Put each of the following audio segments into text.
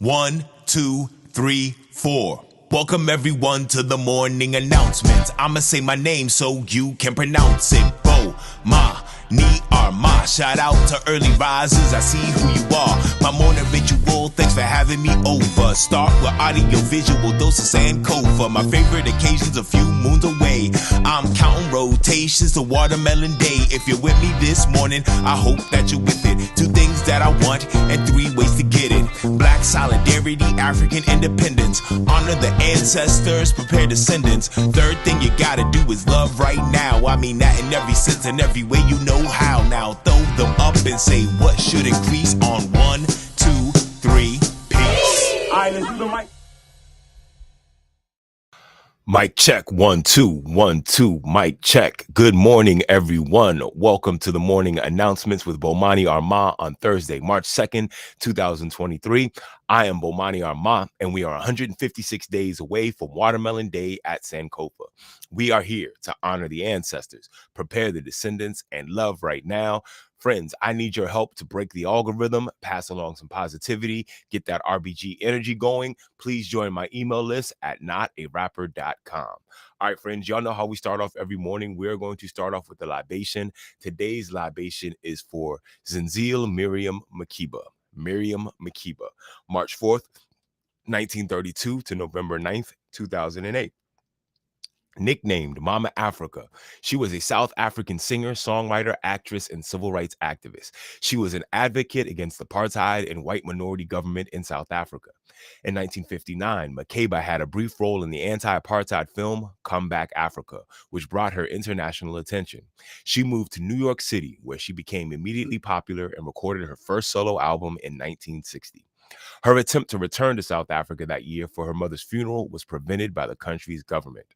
1, 2, 3, 4. Welcome everyone to the morning announcements. I'ma say my name so you can pronounce it. Bomani Armah. Shout out to early risers, I see who you are. My morning ritual, thanks for having me over. Start with audiovisual, dose of Sankofa. My favorite occasions a few moons away. I'm counting rotations to watermelon day. If you're with me this morning, I hope that you're with it. 2 things that I want and 3 ways to get it. Black solidarity, African independence. Honor the ancestors, prepare descendants. 3rd thing you gotta do is love right now. I mean that in every sense and every way you know how. Now throw them up and say what should increase on 1, 2, 3, peace. Alright, let's do the mic. Mic check, 1, 2, 1, 2, mic check. Good morning, everyone. Welcome to the morning announcements with Bomani Armah on Thursday, March 2nd, 2023. I am Bomani Armah, and we are 156 days away from Watermelon Day at Sankofa. We are here to honor the ancestors, prepare the descendants, and love right now. Friends, I need your help to break the algorithm, pass along some positivity, get that RBG energy going. Please join my email list at notarapper.com. All right, friends, y'all know how we start off every morning. We're going to start off with the libation. Today's libation is for Zenzile Miriam Makeba. Miriam Makeba, March 4th, 1932 to November 9th, 2008. Nicknamed Mama Africa, she was a South African singer, songwriter, actress, and civil rights activist. She was an advocate against apartheid and white minority government in South Africa. In 1959, Makeba had a brief role in the anti-apartheid film Come Back Africa, which brought her international attention. She moved to New York City, where she became immediately popular and recorded her first solo album in 1960. Her attempt to return to South Africa that year for her mother's funeral was prevented by the country's government.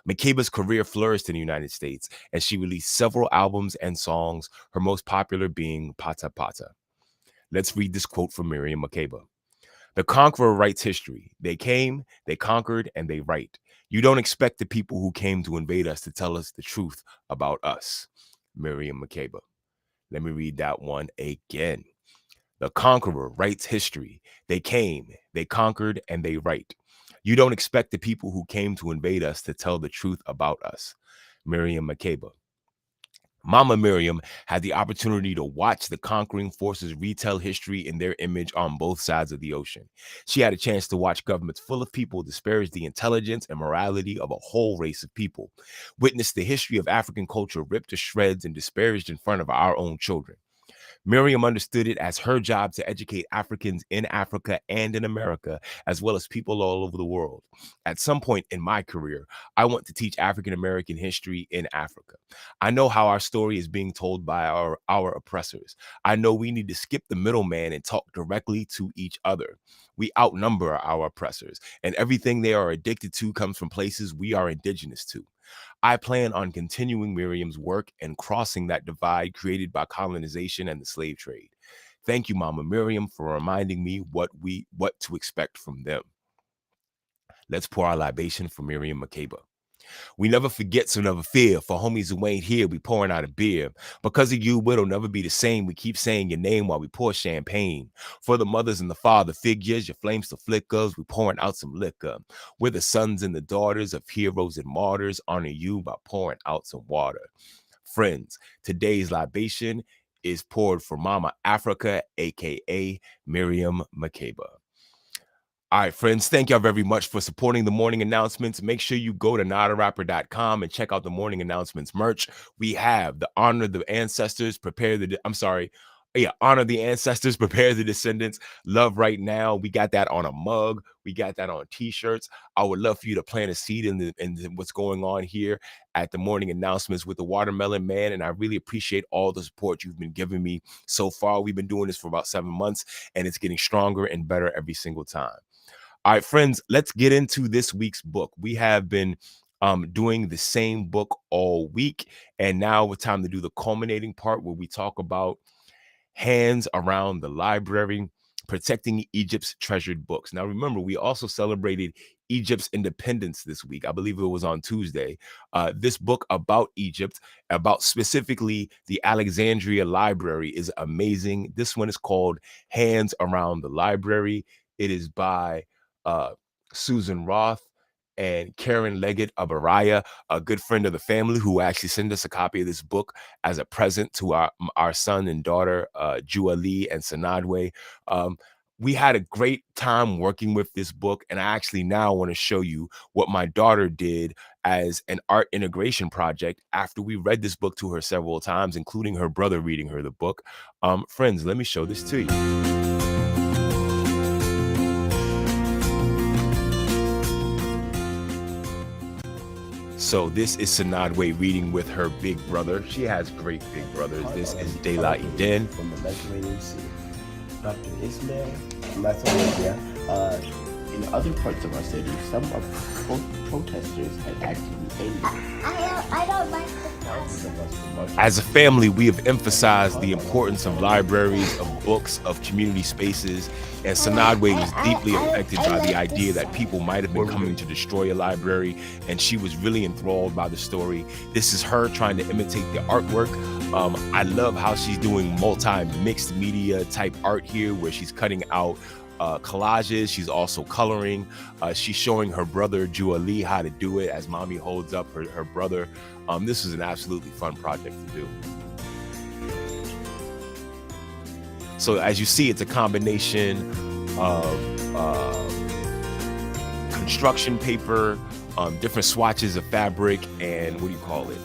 Makeba's career flourished in the United States, and she released several albums and songs, her most popular being Pata Pata. Let's read this quote from Miriam Makeba. The conqueror writes history. They came, they conquered, and they write. You don't expect the people who came to invade us to tell us the truth about us. Miriam Makeba. Let me read that one again. The conqueror writes history. They came, they conquered, and they write. You don't expect the people who came to invade us to tell the truth about us. Miriam Makeba. Mama Miriam had the opportunity to watch the conquering forces retell history in their image on both sides of the ocean. She had a chance to watch governments full of people disparage the intelligence and morality of a whole race of people, witness the history of African culture ripped to shreds and disparaged in front of our own children. Miriam understood it as her job to educate Africans in Africa and in America, as well as people all over the world. At some point in my career, I want to teach African American history in Africa. I know how our story is being told by our oppressors. I know we need to skip the middleman and talk directly to each other. We outnumber our oppressors, and everything they are addicted to comes from places we are indigenous to. I plan on continuing Miriam's work and crossing that divide created by colonization and the slave trade. Thank you, Mama Miriam, for reminding me what to expect from them. Let's pour our libation for Miriam Makeba. We never forget, so never fear. For homies who ain't here, we pouring out a beer. Because of you, it'll never be the same. We keep saying your name while we pour champagne. For the mothers and the father figures, your flames still flickers, we pouring out some liquor. We're the sons and the daughters of heroes and martyrs. Honor you by pouring out some water. Friends, today's libation is poured for Mama Africa, aka Miriam Makeba. All right, friends, thank y'all very much for supporting the morning announcements. Make sure you go to notarapper.com and check out the morning announcements merch. We have the honor the ancestors, honor the ancestors, prepare the descendants, love right now. We got that on a mug. We got that on t-shirts. I would love for you to plant a seed in what's going on here at the morning announcements with the Watermelon Man. And I really appreciate all the support you've been giving me so far. We've been doing this for about 7 months, and it's getting stronger and better every single time. All right, friends, let's get into this week's book. We have been doing the same book all week, and now it's time to do the culminating part where we talk about Hands Around the Library, Protecting Egypt's Treasured Books. Now, remember, we also celebrated Egypt's independence this week. I believe it was on Tuesday. This book about Egypt, about specifically the Alexandria Library, is amazing. This one is called Hands Around the Library. It is by Susan Roth and Karen Leggett Abouraya, a good friend of the family, who actually sent us a copy of this book as a present to our son and daughter, Jua Lee and Sanadwe. We had a great time working with this book, and I actually now want to show you what my daughter did as an art integration project after we read this book to her several times, including her brother reading her the book. Friends, let me show this to you. So this is Sanadwe reading with her big brother. She has great big brothers. This is De La Eden. From the Mediterranean Sea. Dr. Ismail, Macedonia. In other parts of our city, some of protesters had actually ended. I don't like the bus. As a family, we have emphasized the importance of libraries, of books, of community spaces, and Sanadwe was deeply affected by the idea that people might have been coming to destroy a library, and she was really enthralled by the story. This is her trying to imitate the artwork. I love how she's doing multi-mixed media type art here, where she's cutting out collages. She's also coloring. She's showing her brother Jua Lee how to do it as mommy holds up her brother. This is an absolutely fun project to do. So as you see, it's a combination of construction paper, different swatches of fabric, and what do you call it?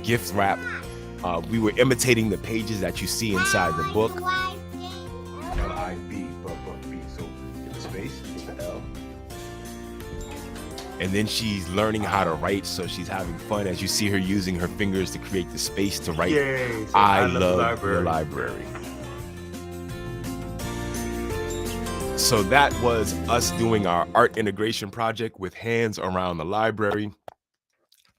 Gift wrap. We were imitating the pages that you see inside the book. L-I-B, so in the space, the L. And then she's learning how to write, so she's having fun as you see her using her fingers to create the space to write. Yay, so I love the library. So that was us doing our art integration project with Hands Around the Library.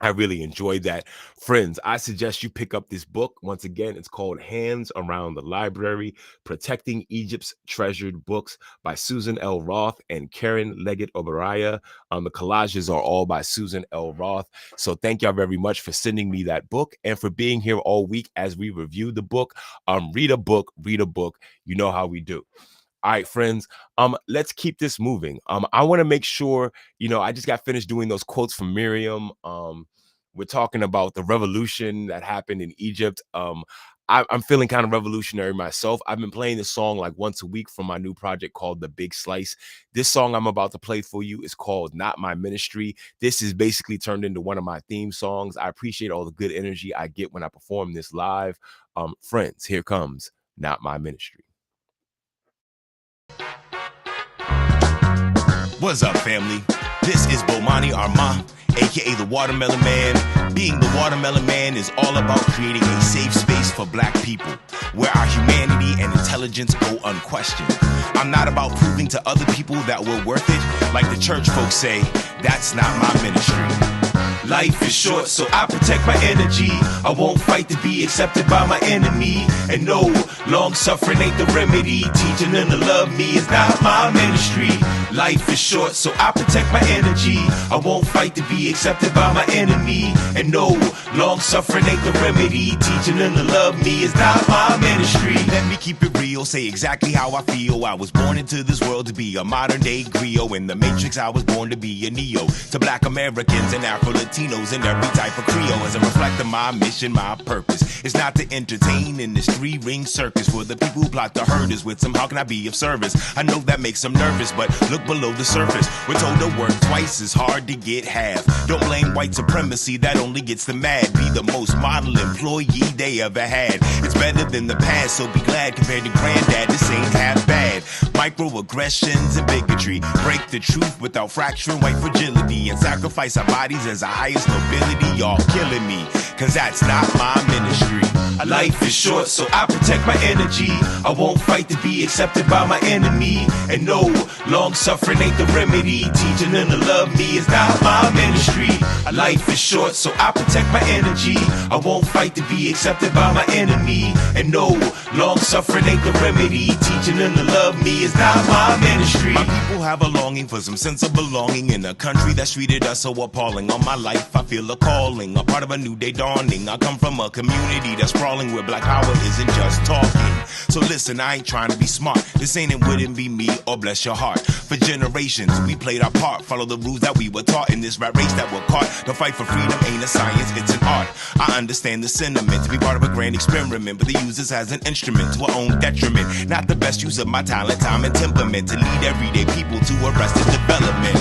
I really enjoyed that. Friends, I suggest you pick up this book. Once again, it's called Hands Around the Library, Protecting Egypt's Treasured Books by Susan L. Roth and Karen Leggett Abouraya. The collages are all by Susan L. Roth. So thank y'all very much for sending me that book and for being here all week as we review the book. Read a book, read a book. You know how we do. All right, friends, let's keep this moving. I want to make sure, I just got finished doing those quotes from Miriam. We're talking about the revolution that happened in Egypt. I'm feeling kind of revolutionary myself. I've been playing this song like once a week from my new project called The Big Slice. This song I'm about to play for you is called Not My Ministry. This is basically turned into one of my theme songs. I appreciate all the good energy I get when I perform this live. Friends, here comes Not My Ministry. What's up, family? This is Bomani Armah, aka the Watermelon Man. Being the Watermelon Man is all about creating a safe space for Black people, where our humanity and intelligence go unquestioned. I'm not about proving to other people that we're worth it. Like the church folks say, that's not my ministry. Life is short, so I protect my energy. I won't fight to be accepted by my enemy. And no, long suffering ain't the remedy. Teaching them to love me is not my ministry. Life is short, so I protect my energy. I won't fight to be accepted by my enemy. And no, long suffering ain't the remedy. Teaching them to love me is not my ministry. Let me keep it real, say exactly how I feel. I was born into this world to be a modern day griot. In the Matrix, I was born to be a Neo. To Black Americans and Afro-Latinos and every type of Creole. As a reflect of my mission, my purpose is not to entertain in this three-ring circus for the people who plot to hurt us with some how can I be of service. I know that makes them nervous, but look below the surface. We're told to work twice as hard to get half. Don't blame white supremacy, that only gets them mad. Be the most model employee they ever had. It's better than the past, so be glad compared to granddad, this ain't half bad. Microaggressions and bigotry break the truth without fracturing white fragility and sacrifice our bodies as our highest nobility. Y'all killing me, cause that's not my ministry. Life is short, so I protect my energy. I won't fight to be accepted by my enemy. And no, long suffering ain't the remedy. Teaching them to love me is not my ministry. Life is short, so I protect my energy. I won't fight to be accepted by my enemy. And no, long suffering ain't the remedy. Teaching them to love me is not my ministry. My people have a longing for some sense of belonging in a country that's treated us so appalling. On my life, I feel a calling, a part of a new day dawning. dawning. I come from a community that's sprawling where black power isn't just talking. So listen, I ain't trying to be smart. This ain't and wouldn't be me or bless your heart. For generations, we played our part. Follow the rules that we were taught in this rat race that we're caught. The fight for freedom ain't a science, it's an art. I understand the sentiment to be part of a grand experiment, but they use this as an instrument to our own detriment. Not the best use of my talent, time, and temperament to lead everyday people to arrested development.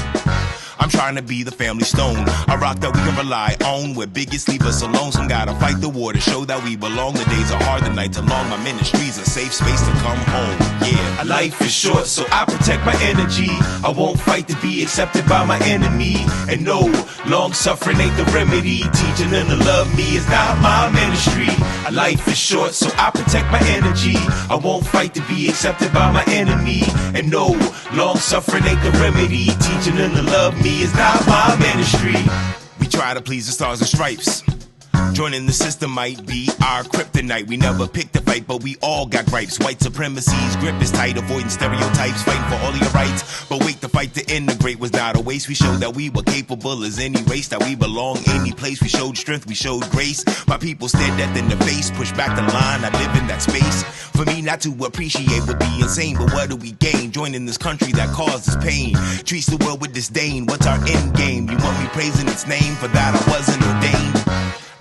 I'm trying to be the family stone, a rock that we can rely on, where biggest leave us alone. Some gotta fight the war to show that we belong. The days are hard, the nights are long. My ministry's a safe space to come home. Yeah, life is short, so I protect my energy. I won't fight to be accepted by my enemy. And no, long suffering ain't the remedy. Teaching them to love me is not my ministry. Life is short, so I protect my energy. I won't fight to be accepted by my enemy. And no, long suffering ain't the remedy. Teaching them to love me is not my ministry. We try to please the stars and stripes. Joining the system might be our kryptonite. We never picked a fight, but we all got gripes. White supremacy's grip is tight, avoiding stereotypes, fighting for all of your rights. But wait, the fight to integrate was not a waste. We showed that we were capable as any race, that we belong any place. We showed strength, we showed grace. My people stared death in the face, pushed back the line. I live in that space. For me not to appreciate would be insane, but what do we gain? Joining this country that causes pain, treats the world with disdain. What's our end game? You want me praising its name? For that I wasn't ordained.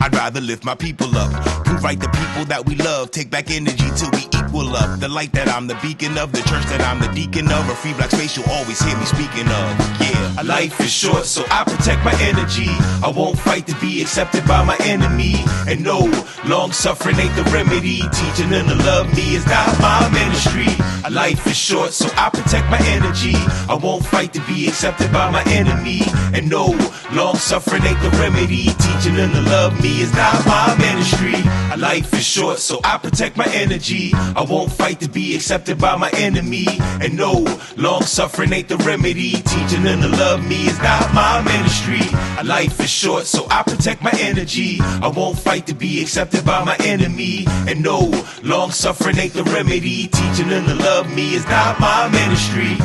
I'd rather lift my people up, prove right the people that we love, take back energy till we equal up. The light that I'm the beacon of, the church that I'm the deacon of, a free black space you'll always hear me speaking of. Yeah, life is short, so I protect my energy. I won't fight to be accepted by my enemy. And no, long suffering ain't the remedy. Teaching them to love me is not my ministry. Life is short, so I protect my energy. I won't fight to be accepted by my enemy. And no, long suffering ain't the remedy. Teaching them to love me is not my ministry. Life is short, so I protect my energy. I won't fight to be accepted by my enemy. And no, long suffering ain't the remedy. Teaching them to love me is not my ministry. Life is short, so I protect my energy. I won't fight to be accepted by my enemy. And no, long suffering ain't the remedy. Teaching them to love me is not my ministry.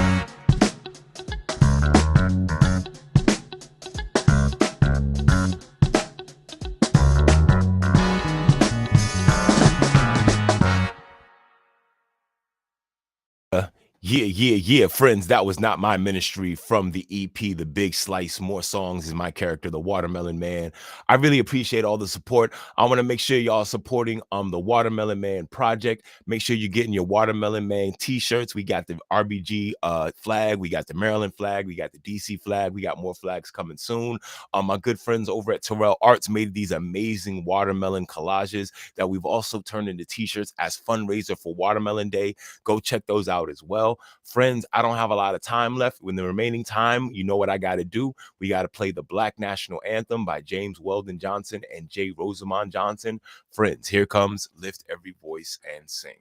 Yeah, friends, that was not my ministry from the EP, The Big Slice. More Songs is my character, the Watermelon Man. I really appreciate all the support. I want to make sure y'all supporting the Watermelon Man project. Make sure you're getting your Watermelon Man t-shirts. We got the RBG flag, we got the Maryland flag, we got the DC flag, we got more flags coming soon. My good friends over at Terrell Arts made these amazing watermelon collages that we've also turned into t-shirts as fundraiser for Watermelon Day. Go check those out as well. Friends, I don't have a lot of time left. In the remaining time, you know what I got to do. We got to play the Black National Anthem by James Weldon Johnson and J. Rosamond Johnson. Friends, here comes Lift Every Voice and Sing.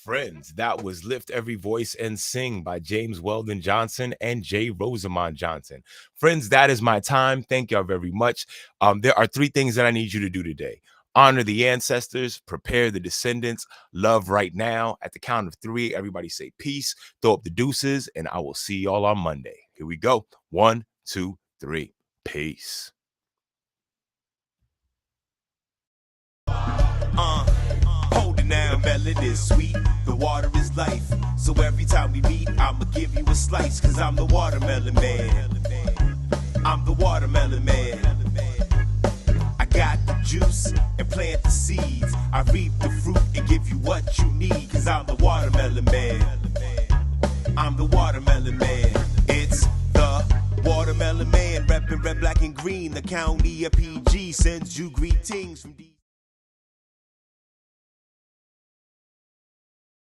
Friends, that was Lift Every Voice and Sing by James Weldon Johnson and J. Rosamond Johnson. Friends, that is my time. Thank y'all very much. There are 3 things that I need you to do today. Honor the ancestors, prepare the descendants, love right now. At the count of 3, everybody say peace, throw up the deuces, and I will see y'all on Monday. Here we go. 1, 2, 3. Peace. Hold it now, melon is sweet, the water is life. So every time we meet, I'ma give you a slice, cause I'm the watermelon man. I'm the watermelon man. I got the juice and plant the seeds. I reap the fruit and give you what you need, cause I'm the watermelon man. I'm the watermelon man. It's the watermelon man, reppin' red, black, and green. The county of PG sends you greetings from D.